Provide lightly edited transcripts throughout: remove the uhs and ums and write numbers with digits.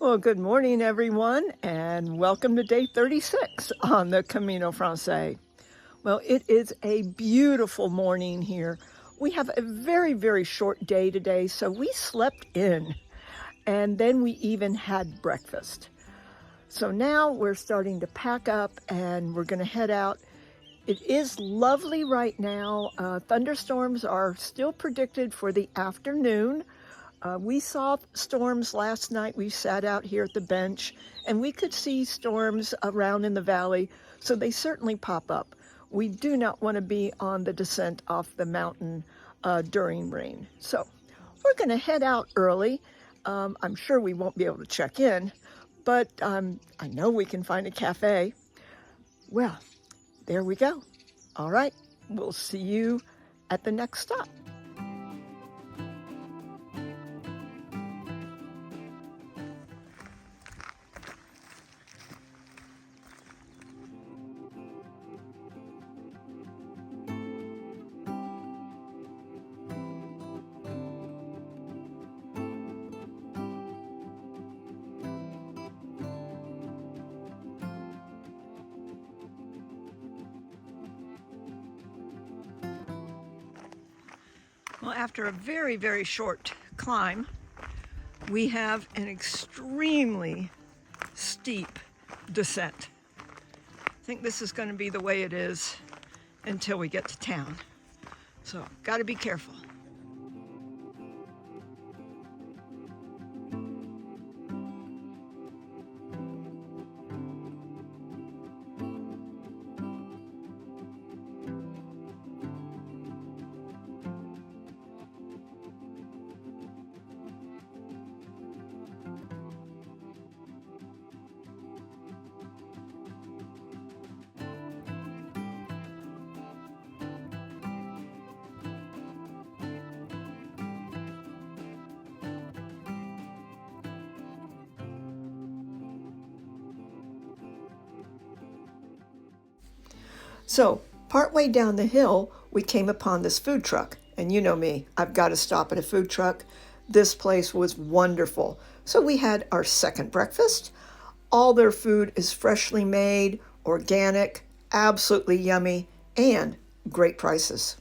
Well, good morning, everyone, and welcome to day 36 on the Camino Frances. Well, it is a beautiful morning here. We have a very short day today, so we slept in, and then we even had breakfast. So now we're starting to pack up and we're going to head out. It is lovely right now. Thunderstorms are still predicted for the afternoon. We saw storms last night. We sat out here at the bench and we could see storms around in the valley, so they certainly pop up. We do not want to be on the descent off the mountain during rain. So we're going to head out early. I'm sure we won't be able to check in, but I know we can find a cafe. Well, there we go. All right, we'll see you at the next stop. Well, after a very short climb, we have an extremely steep descent. I think this is going to be the way it is until we get to town. So, got to be careful. So, partway down the hill, we came upon this food truck. And you know me, I've got to stop at a food truck. This place was wonderful. So we had our second breakfast. All their food is freshly made, organic, absolutely yummy, and great prices.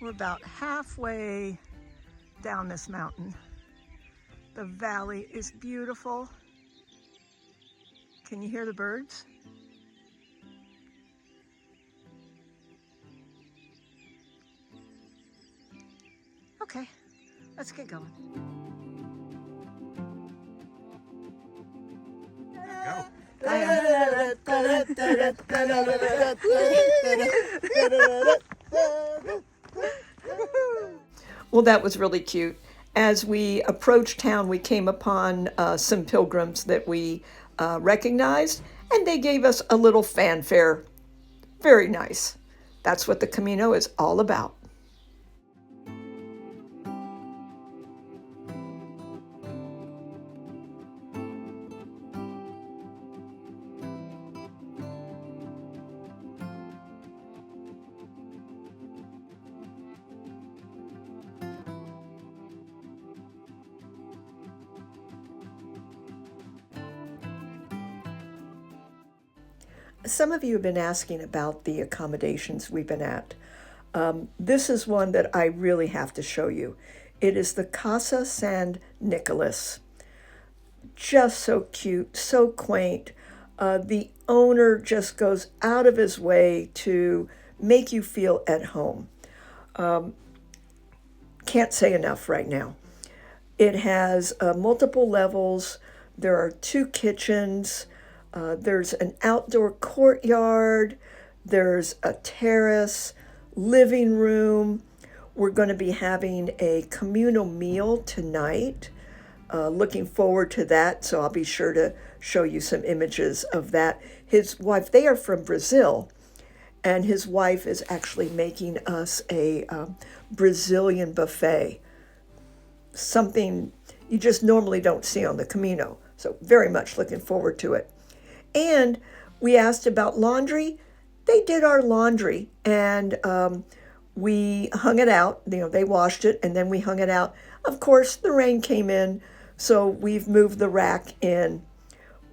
We're about halfway down this mountain. The valley is beautiful. Can you hear the birds? Okay, let's get going. Go. Well, that was really cute. As we approached town, we came upon some pilgrims that we recognized, and they gave us a little fanfare. Very nice. That's what the Camino is all about. Some of you have been asking about the accommodations we've been at. This is one that I really have to show you. It is the Casa San Nicolas. Just so cute, so quaint. The owner just goes out of his way to make you feel at home. Can't say enough right now. It has multiple levels. There are 2 kitchens. There's an outdoor courtyard. There's a terrace, living room. We're going to be having a communal meal tonight. Looking forward to that, so I'll be sure to show you some images of that. His wife, they are from Brazil, and his wife is actually making us a Brazilian buffet, something you just normally don't see on the Camino. So very much looking forward to it. And we asked about laundry. They did our laundry, and we hung it out. They washed it, and then we hung it out. Of course, the rain came in, so we've moved the rack in,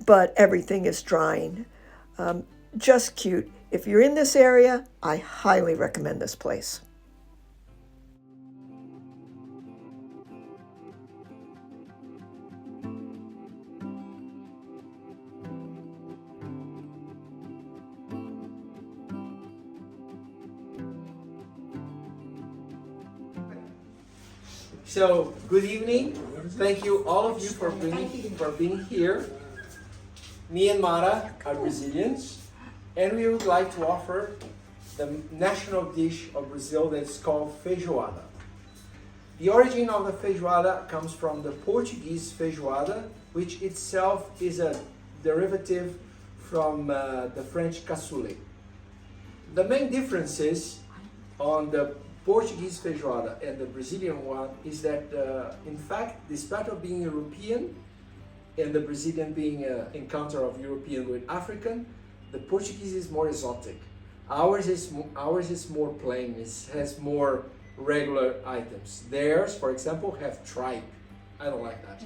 but everything is drying. Just cute. If you're in this area, I highly recommend this place. So, good evening. Thank you, all of you, for being here. Me and Mara are Brazilians, and we would like to offer the national dish of Brazil that's called feijoada. The origin of the feijoada comes from the Portuguese feijoada, which itself is a derivative from the French cassoulet. The main differences on the Portuguese feijoada and the Brazilian one is that, in fact, despite of being European and the Brazilian being an encounter of European with African, the Portuguese is more exotic. Ours is more plain. It has more regular items. Theirs, for example, have tripe. I don't like that.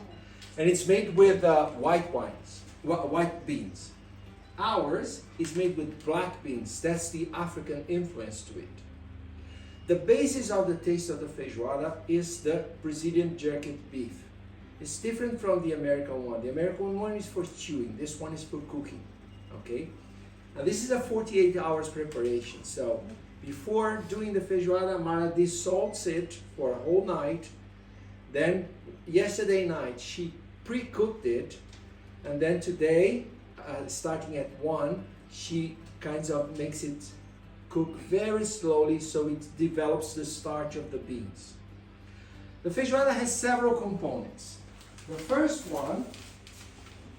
And it's made with white beans. Ours is made with black beans. That's the African influence to it. The basis of the taste of the feijoada is the Brazilian jerked beef. It's different from the American one. The American one is for stewing. This one is for cooking. Okay? Now this is a 48 hours preparation. So before doing the feijoada, Mara desalts it for a whole night. Then yesterday night she pre-cooked it, and then today, starting at 1, she kind of makes it cook very slowly so it develops the starch of the beans. The feijoada has several components. The first one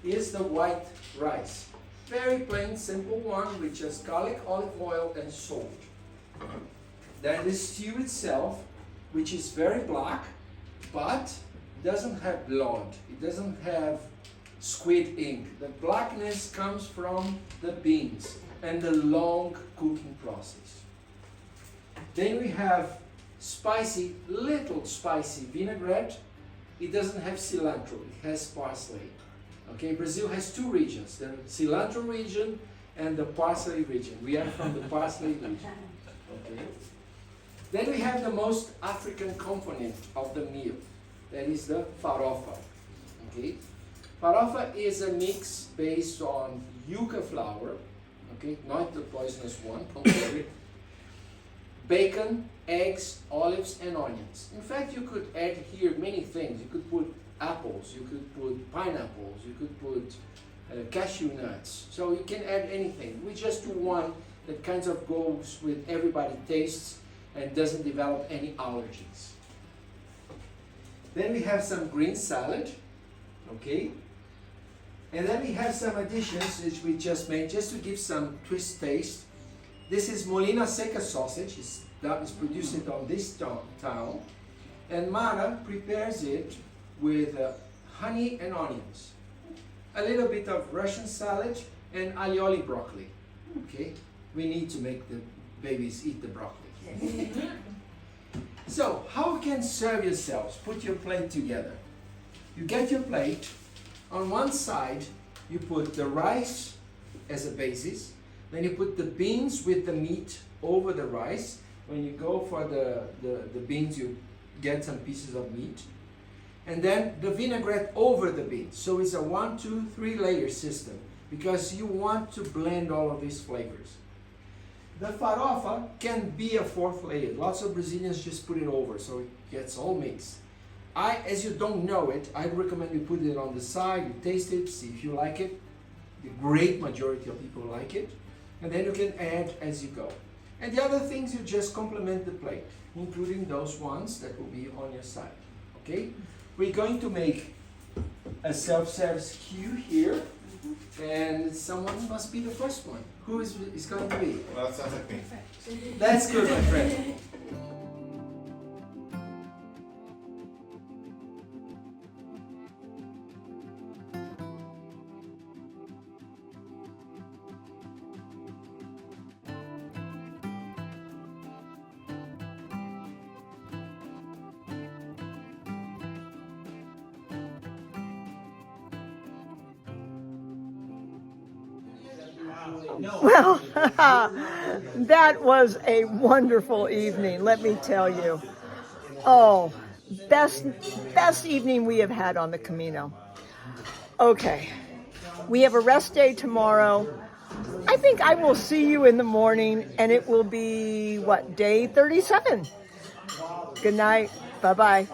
is the white rice. Very plain, simple one with just garlic, olive oil, and salt. Then the stew itself, which is very black, but doesn't have blood. It doesn't have squid ink. The blackness comes from the beans and the long cooking process. Then we have little spicy vinaigrette. It doesn't have cilantro, it has parsley. Okay, Brazil has 2 regions, the cilantro region and the parsley region. We are from the parsley region. Okay. Then we have the most African component of the meal. That is the farofa. Okay. Farofa is a mix based on yuca flour, okay, not the poisonous one, completely. Bacon, eggs, olives, and onions. In fact, you could add here many things. You could put apples, you could put pineapples, you could put cashew nuts. So you can add anything. We just do one that kind of goes with everybody's tastes and doesn't develop any allergies. Then we have some green salad, okay? And then we have some additions which we just made just to give some twist taste. This is Molina Seca sausage. That is produced on this town. And Mara prepares it with honey and onions. A little bit of Russian salad and alioli broccoli. Okay? We need to make the babies eat the broccoli. So, how you can serve yourselves? Put your plate together. You get your plate. On one side, you put the rice as a basis. Then you put the beans with the meat over the rice. When you go for the beans, you get some pieces of meat. And then the vinaigrette over the beans. So it's a 1, 2, 3 layer system because you want to blend all of these flavors. The farofa can be a 4th layer. Lots of Brazilians just put it over so it gets all mixed. As you don't know it, I recommend you put it on the side, you taste it, see if you like it. The great majority of people like it. And then you can add as you go. And the other things, you just complement the plate, including those ones that will be on your side. Okay? We're going to make a self-service queue here. And someone must be the first one. Who is going to be? Well, that sounds like me. That's good, my friend. Well, that was a wonderful evening, let me tell you. Oh, best evening we have had on the Camino. Okay, we have a rest day tomorrow. I think I will see you in the morning, and it will be, what, day 37? Good night. Bye-bye.